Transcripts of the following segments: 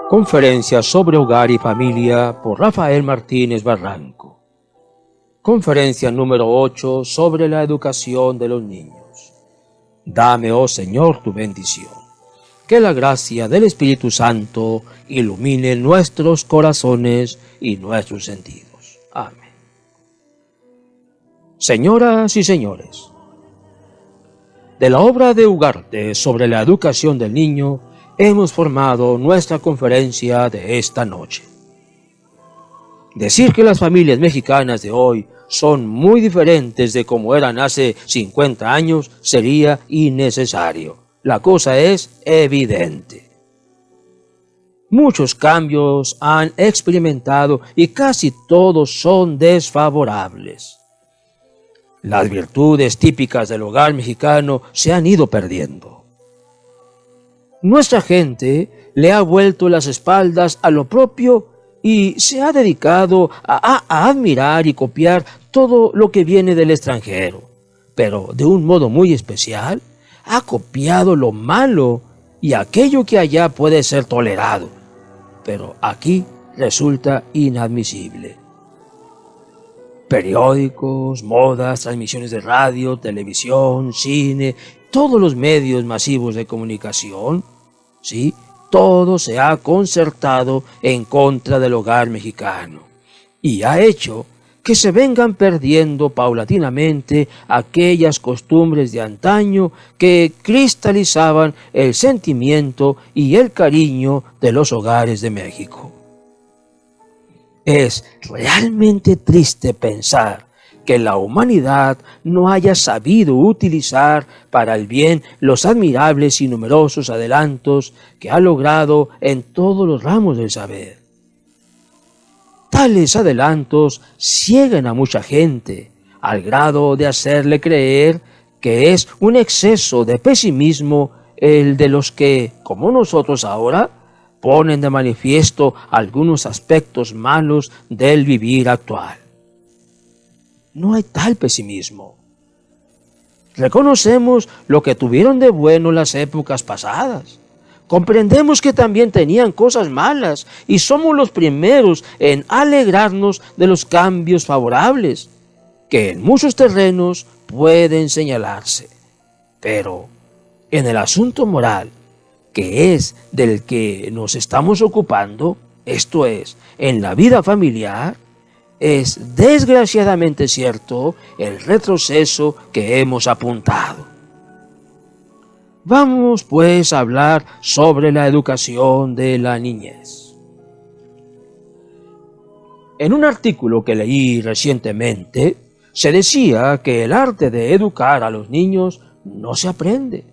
Conferencia sobre hogar y familia por Rafael Martínez Barranco. Conferencia número 8 sobre la educación de los niños. Dame, oh Señor, tu bendición. Que la gracia del Espíritu Santo ilumine nuestros corazones y nuestros sentidos. Amén. Señoras y señores, de la obra de Ugarte sobre la educación del niño, hemos formado nuestra conferencia de esta noche. Decir que las familias mexicanas de hoy son muy diferentes de como eran hace 50 años sería innecesario. La cosa es evidente. Muchos cambios han experimentado y casi todos son desfavorables. Las virtudes típicas del hogar mexicano se han ido perdiendo. Nuestra gente le ha vuelto las espaldas a lo propio y se ha dedicado a admirar y copiar todo lo que viene del extranjero, pero de un modo muy especial ha copiado lo malo y aquello que allá puede ser tolerado, pero aquí resulta inadmisible. Periódicos, modas, transmisiones de radio, televisión, cine, todos los medios masivos de comunicación, ¿sí? Todo se ha concertado en contra del hogar mexicano y ha hecho que se vengan perdiendo paulatinamente aquellas costumbres de antaño que cristalizaban el sentimiento y el cariño de los hogares de México. Es realmente triste pensar que la humanidad no haya sabido utilizar para el bien los admirables y numerosos adelantos que ha logrado en todos los ramos del saber. Tales adelantos ciegan a mucha gente, al grado de hacerle creer que es un exceso de pesimismo el de los que, como nosotros ahora, ponen de manifiesto algunos aspectos malos del vivir actual. No hay tal pesimismo. Reconocemos lo que tuvieron de bueno las épocas pasadas. Comprendemos que también tenían cosas malas y somos los primeros en alegrarnos de los cambios favorables, que en muchos terrenos pueden señalarse. Pero en el asunto moral, que es del que nos estamos ocupando, esto es, en la vida familiar, es desgraciadamente cierto el retroceso que hemos apuntado. Vamos pues a hablar sobre la educación de la niñez. En un artículo que leí recientemente, se decía que el arte de educar a los niños no se aprende.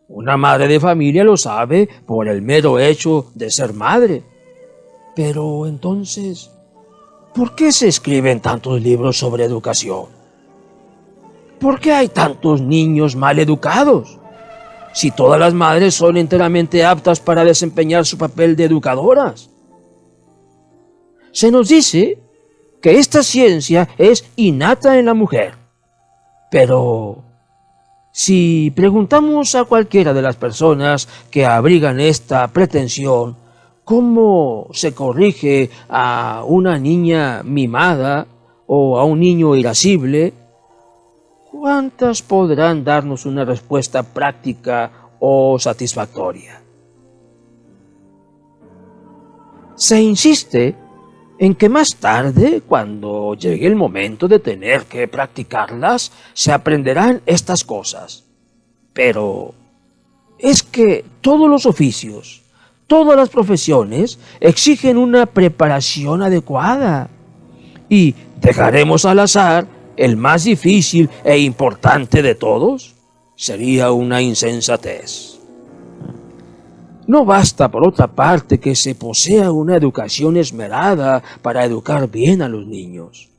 Una madre de familia lo sabe por el mero hecho de ser madre. Pero entonces, ¿por qué se escriben tantos libros sobre educación? ¿Por qué hay tantos niños mal educados? Si todas las madres son enteramente aptas para desempeñar su papel de educadoras. Se nos dice que esta ciencia es innata en la mujer. Pero si preguntamos a cualquiera de las personas que abrigan esta pretensión, ¿cómo se corrige a una niña mimada o a un niño irascible? ¿Cuántas podrán darnos una respuesta práctica o satisfactoria? Se insiste en que más tarde, cuando llegue el momento de tener que practicarlas, se aprenderán estas cosas. Pero es que todos los oficios, todas las profesiones exigen una preparación adecuada y dejaremos al azar el más difícil e importante de todos. Sería una insensatez. No basta, por otra parte, que se posea una educación esmerada para educar bien a los niños.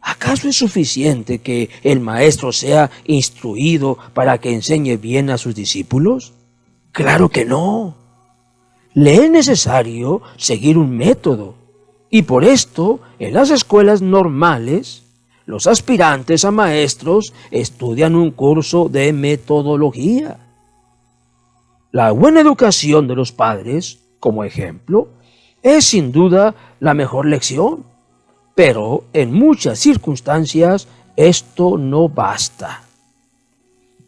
¿Acaso es suficiente que el maestro sea instruido para que enseñe bien a sus discípulos? ¡Claro que no! Le es necesario seguir un método, y por esto, en las escuelas normales, los aspirantes a maestros estudian un curso de metodología. La buena educación de los padres, como ejemplo, es sin duda la mejor lección, pero en muchas circunstancias esto no basta.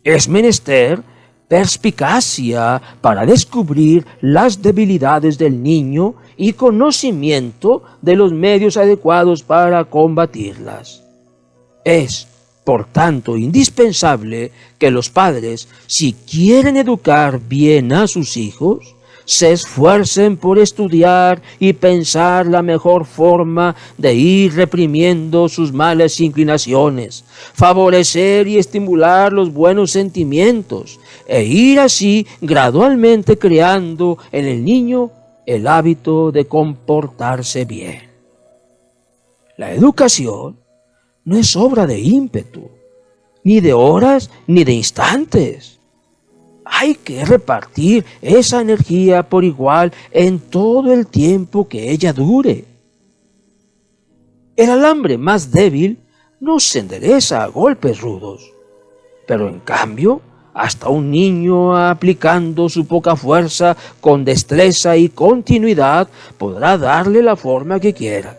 Es menester perspicacia para descubrir las debilidades del niño y conocimiento de los medios adecuados para combatirlas. Es, por tanto, indispensable que los padres, si quieren educar bien a sus hijos, se esfuercen por estudiar y pensar la mejor forma de ir reprimiendo sus malas inclinaciones, favorecer y estimular los buenos sentimientos, e ir así gradualmente creando en el niño el hábito de comportarse bien. La educación no es obra de ímpetu, ni de horas, ni de instantes. Hay que repartir esa energía por igual en todo el tiempo que ella dure. El alambre más débil no se endereza a golpes rudos, pero en cambio, hasta un niño aplicando su poca fuerza con destreza y continuidad podrá darle la forma que quiera.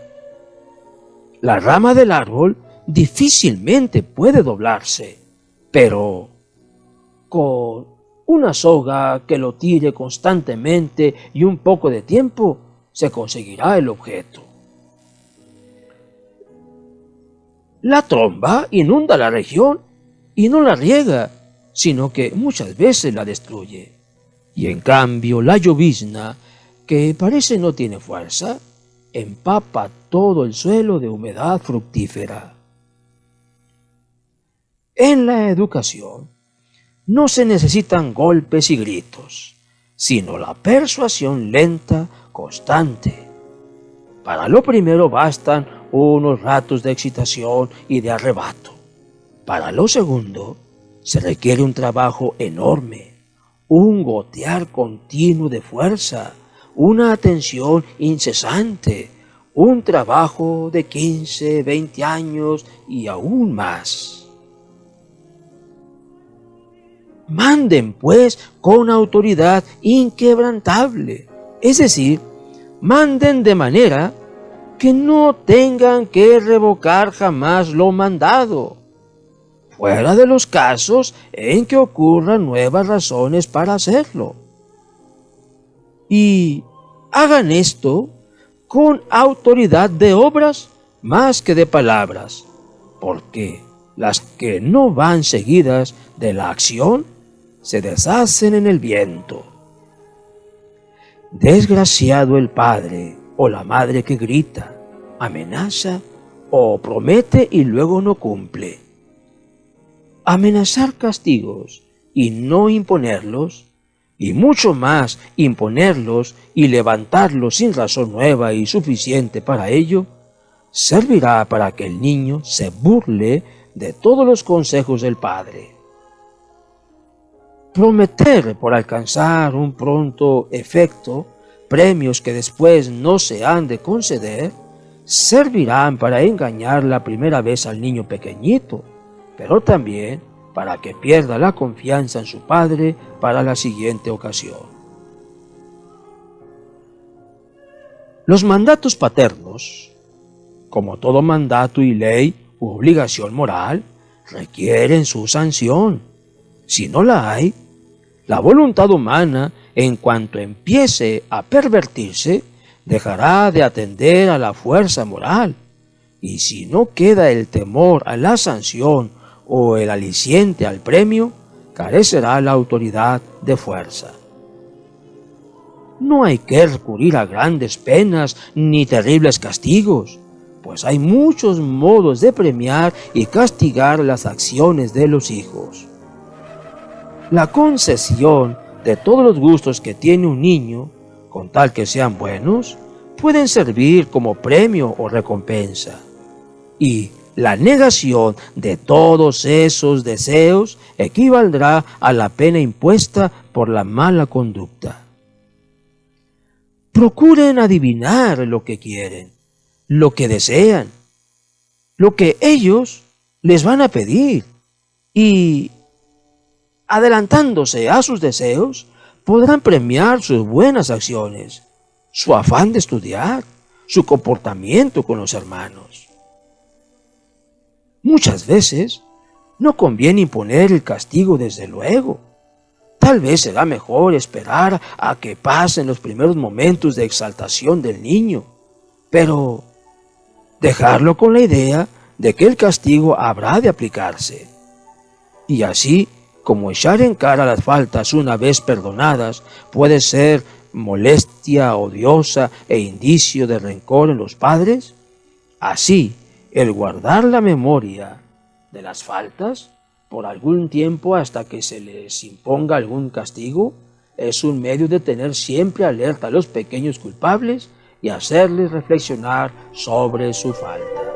La rama del árbol difícilmente puede doblarse, pero con una soga que lo tire constantemente y un poco de tiempo, se conseguirá el objeto. La tromba inunda la región y no la riega, sino que muchas veces la destruye. Y en cambio la llovizna, que parece no tiene fuerza, empapa todo el suelo de humedad fructífera. En la educación, no se necesitan golpes y gritos, sino la persuasión lenta, constante. Para lo primero bastan unos ratos de excitación y de arrebato. Para lo segundo, se requiere un trabajo enorme, un gotear continuo de fuerza, una atención incesante, un trabajo de 15, 20 años y aún más. Manden, pues, con autoridad inquebrantable, es decir, manden de manera que no tengan que revocar jamás lo mandado, fuera de los casos en que ocurran nuevas razones para hacerlo. Y hagan esto con autoridad de obras más que de palabras, porque las que no van seguidas de la acción se deshacen en el viento. Desgraciado el padre o la madre que grita, amenaza o promete y luego no cumple. Amenazar castigos y no imponerlos, y mucho más imponerlos y levantarlos sin razón nueva y suficiente para ello, servirá para que el niño se burle de todos los consejos del padre. Prometer por alcanzar un pronto efecto premios que después no se han de conceder, servirán para engañar la primera vez al niño pequeñito, pero también para que pierda la confianza en su padre para la siguiente ocasión. Los mandatos paternos, como todo mandato y ley u obligación moral, requieren su sanción. Si no la hay, la voluntad humana, en cuanto empiece a pervertirse, dejará de atender a la fuerza moral, y si no queda el temor a la sanción o el aliciente al premio, carecerá la autoridad de fuerza. No hay que recurrir a grandes penas ni terribles castigos, pues hay muchos modos de premiar y castigar las acciones de los hijos. La concesión de todos los gustos que tiene un niño, con tal que sean buenos, pueden servir como premio o recompensa. Y la negación de todos esos deseos equivaldrá a la pena impuesta por la mala conducta. Procuren adivinar lo que quieren, lo que desean, lo que ellos les van a pedir, y adelantándose a sus deseos, podrán premiar sus buenas acciones, su afán de estudiar, su comportamiento con los hermanos. Muchas veces no conviene imponer el castigo desde luego. Tal vez será mejor esperar a que pasen los primeros momentos de exaltación del niño, pero dejarlo con la idea de que el castigo habrá de aplicarse. Y así, como echar en cara las faltas una vez perdonadas puede ser molestia odiosa e indicio de rencor en los padres, así el guardar la memoria de las faltas por algún tiempo hasta que se les imponga algún castigo es un medio de tener siempre alerta a los pequeños culpables y hacerles reflexionar sobre su falta.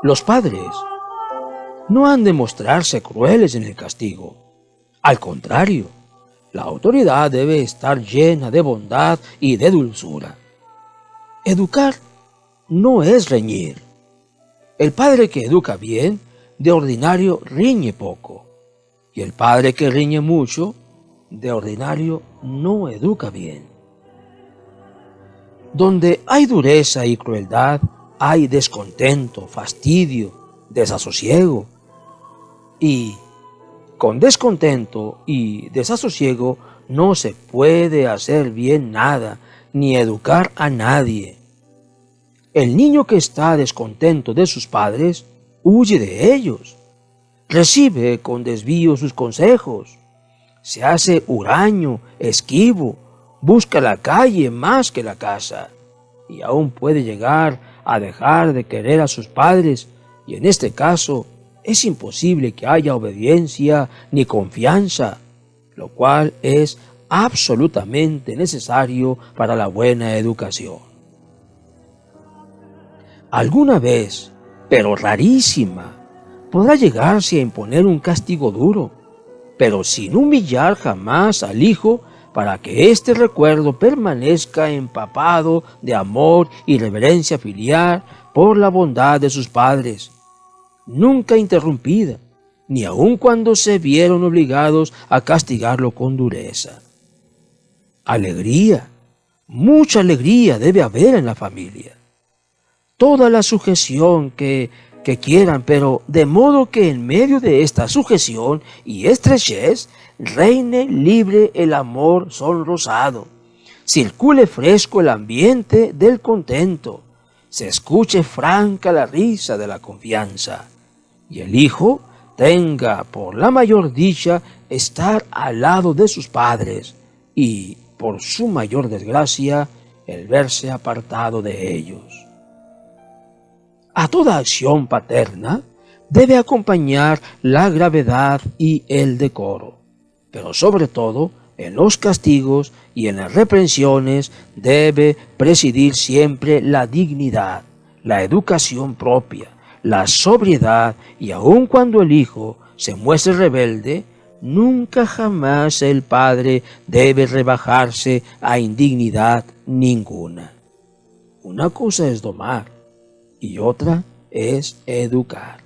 Los padres no han de mostrarse crueles en el castigo. Al contrario, la autoridad debe estar llena de bondad y de dulzura. Educar no es reñir. El padre que educa bien, de ordinario riñe poco, y el padre que riñe mucho, de ordinario no educa bien. Donde hay dureza y crueldad, hay descontento, fastidio, desasosiego. Y con descontento y desasosiego no se puede hacer bien nada, ni educar a nadie. El niño que está descontento de sus padres, huye de ellos, recibe con desvío sus consejos, se hace huraño, esquivo, busca la calle más que la casa, y aún puede llegar a dejar de querer a sus padres, y en este caso es imposible que haya obediencia ni confianza, lo cual es absolutamente necesario para la buena educación. Alguna vez, pero rarísima, podrá llegarse a imponer un castigo duro, pero sin humillar jamás al hijo, para que este recuerdo permanezca empapado de amor y reverencia filial por la bondad de sus padres, nunca interrumpida, ni aun cuando se vieron obligados a castigarlo con dureza. Alegría, mucha alegría debe haber en la familia. Toda la sujeción que quieran, pero de modo que en medio de esta sujeción y estrechez reine libre el amor sonrosado, circule fresco el ambiente del contento, se escuche franca la risa de la confianza, y el hijo tenga por la mayor dicha estar al lado de sus padres, y por su mayor desgracia el verse apartado de ellos. A toda acción paterna debe acompañar la gravedad y el decoro, pero sobre todo en los castigos y en las reprensiones debe presidir siempre la dignidad, la educación propia, la sobriedad, y aun cuando el hijo se muestre rebelde, nunca jamás el padre debe rebajarse a indignidad ninguna. Una cosa es domar y otra es educar.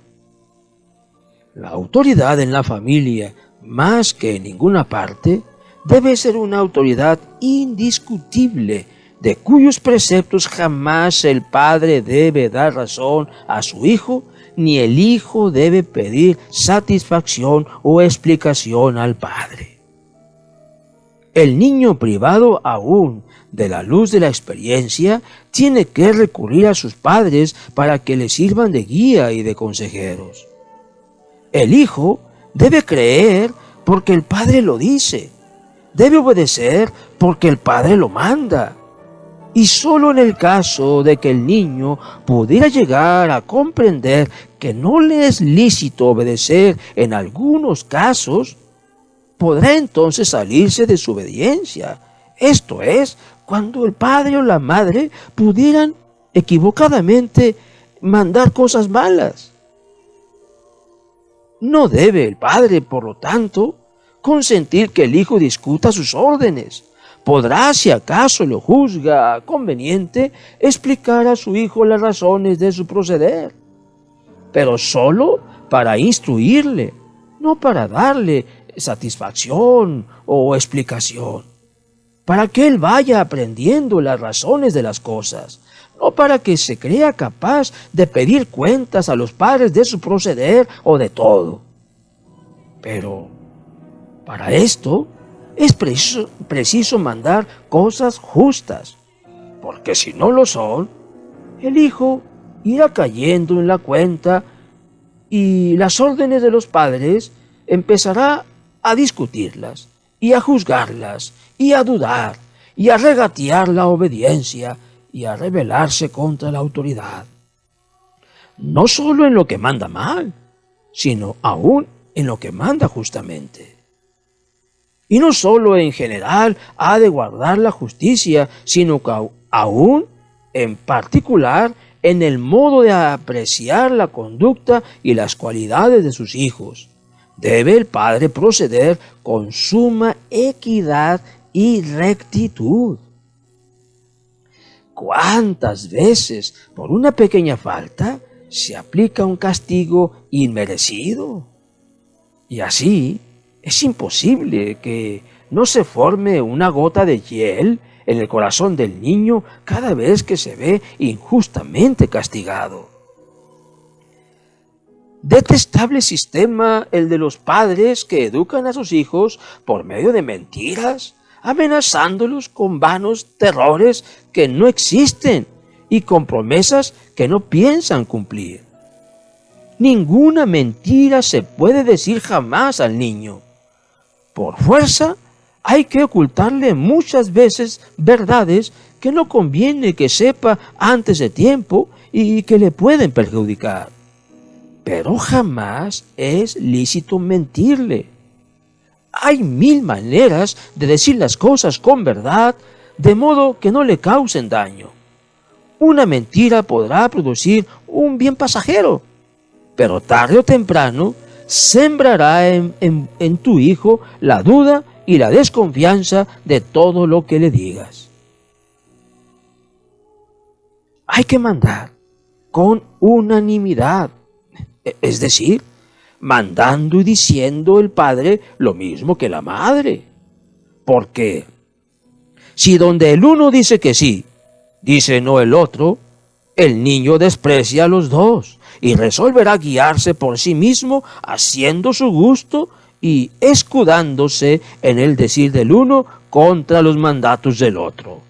La autoridad en la familia, más que en ninguna parte, debe ser una autoridad indiscutible, de cuyos preceptos jamás el padre debe dar razón a su hijo, ni el hijo debe pedir satisfacción o explicación al padre. El niño, privado aún de la luz de la experiencia, tiene que recurrir a sus padres para que le sirvan de guía y de consejeros. El hijo debe creer porque el padre lo dice, debe obedecer porque el padre lo manda. Y solo en el caso de que el niño pudiera llegar a comprender que no le es lícito obedecer en algunos casos, podrá entonces salirse de su obediencia. Esto es, cuando el padre o la madre pudieran equivocadamente mandar cosas malas. No debe el padre, por lo tanto, consentir que el hijo discuta sus órdenes, podrá, si acaso lo juzga conveniente, explicar a su hijo las razones de su proceder, pero solo para instruirle, no para darle satisfacción o explicación, para que él vaya aprendiendo las razones de las cosas, no para que se crea capaz de pedir cuentas a los padres de su proceder o de todo. Pero para esto es preciso mandar cosas justas, porque si no lo son, el hijo irá cayendo en la cuenta y las órdenes de los padres empezará a discutirlas y a juzgarlas y a dudar y a regatear la obediencia y a rebelarse contra la autoridad. No solo en lo que manda mal, sino aún en lo que manda justamente. Y no solo en general ha de guardar la justicia, sino que aún en particular en el modo de apreciar la conducta y las cualidades de sus hijos. Debe el padre proceder con suma equidad y rectitud. ¿Cuántas veces por una pequeña falta se aplica un castigo inmerecido? Y así es imposible que no se forme una gota de hiel en el corazón del niño cada vez que se ve injustamente castigado. Detestable sistema el de los padres que educan a sus hijos por medio de mentiras, amenazándolos con vanos terrores que no existen y con promesas que no piensan cumplir. Ninguna mentira se puede decir jamás al niño. Por fuerza, hay que ocultarle muchas veces verdades que no conviene que sepa antes de tiempo y que le pueden perjudicar. Pero jamás es lícito mentirle. Hay 1000 maneras de decir las cosas con verdad, de modo que no le causen daño. Una mentira podrá producir un bien pasajero, pero tarde o temprano sembrará en tu hijo la duda y la desconfianza de todo lo que le digas. Hay que mandar con unanimidad, es decir, mandando y diciendo el padre lo mismo que la madre. Porque si donde el uno dice que sí, dice no el otro, el niño desprecia a los dos y resolverá guiarse por sí mismo haciendo su gusto y escudándose en el decir del uno contra los mandatos del otro.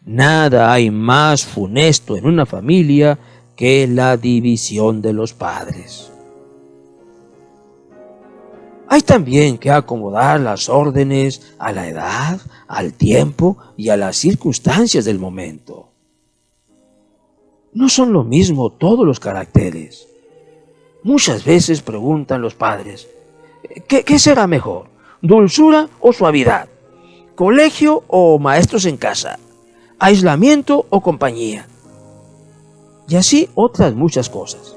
Nada hay más funesto en una familia que la división de los padres. Hay también que acomodar las órdenes a la edad, al tiempo y a las circunstancias del momento. No son lo mismo todos los caracteres. Muchas veces preguntan los padres, ¿qué será mejor? ¿Dulzura o suavidad? ¿Colegio o maestros en casa? ¿Aislamiento o compañía? Y así otras muchas cosas.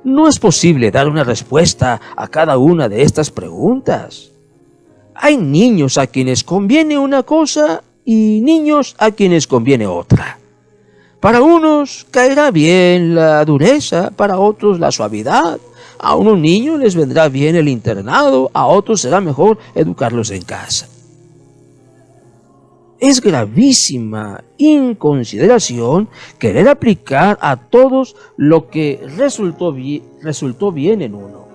No es posible dar una respuesta a cada una de estas preguntas. Hay niños a quienes conviene una cosa y niños a quienes conviene otra. Para unos caerá bien la dureza, para otros la suavidad. A unos niños les vendrá bien el internado, a otros será mejor educarlos en casa. Es gravísima inconsideración querer aplicar a todos lo que resultó bien en uno.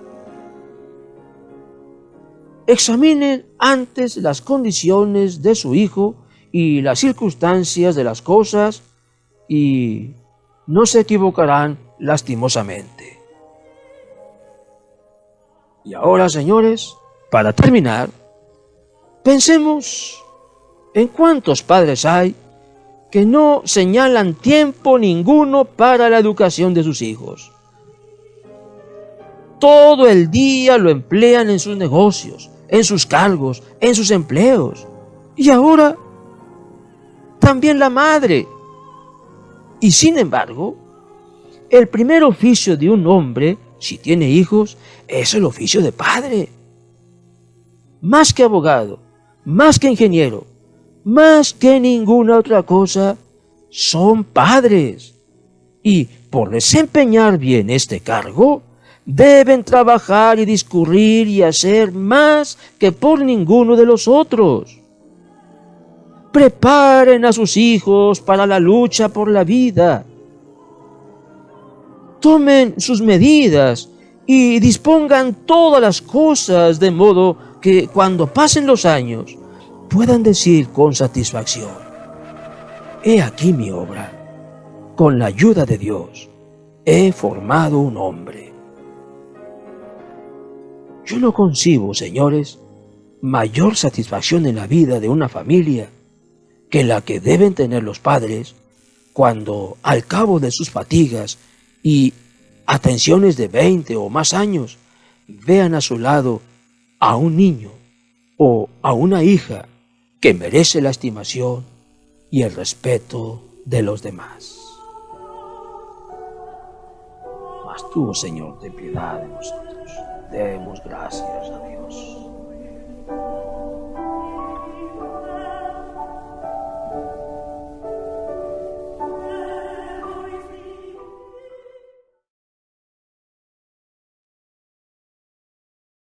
Examinen antes las condiciones de su hijo y las circunstancias de las cosas y no se equivocarán lastimosamente. Y ahora, señores, para terminar, pensemos en cuántos padres hay que no señalan tiempo ninguno para la educación de sus hijos. Todo el día lo emplean en sus negocios, en sus cargos, en sus empleos. Y ahora, también la madre. Y sin embargo, el primer oficio de un hombre, si tiene hijos, es el oficio de padre. Más que abogado, más que ingeniero, más que ninguna otra cosa, son padres. Y por desempeñar bien este cargo, deben trabajar y discurrir y hacer más que por ninguno de los otros. Preparen a sus hijos para la lucha por la vida. Tomen sus medidas y dispongan todas las cosas de modo que cuando pasen los años puedan decir con satisfacción: he aquí mi obra. Con la ayuda de Dios he formado un hombre. Yo no concibo, señores, mayor satisfacción en la vida de una familia que la que deben tener los padres cuando, al cabo de sus fatigas y atenciones de 20 o más años, vean a su lado a un niño o a una hija que merece la estimación y el respeto de los demás. Mas tú, Señor, ten piedad de nosotros. Demos gracias a Dios.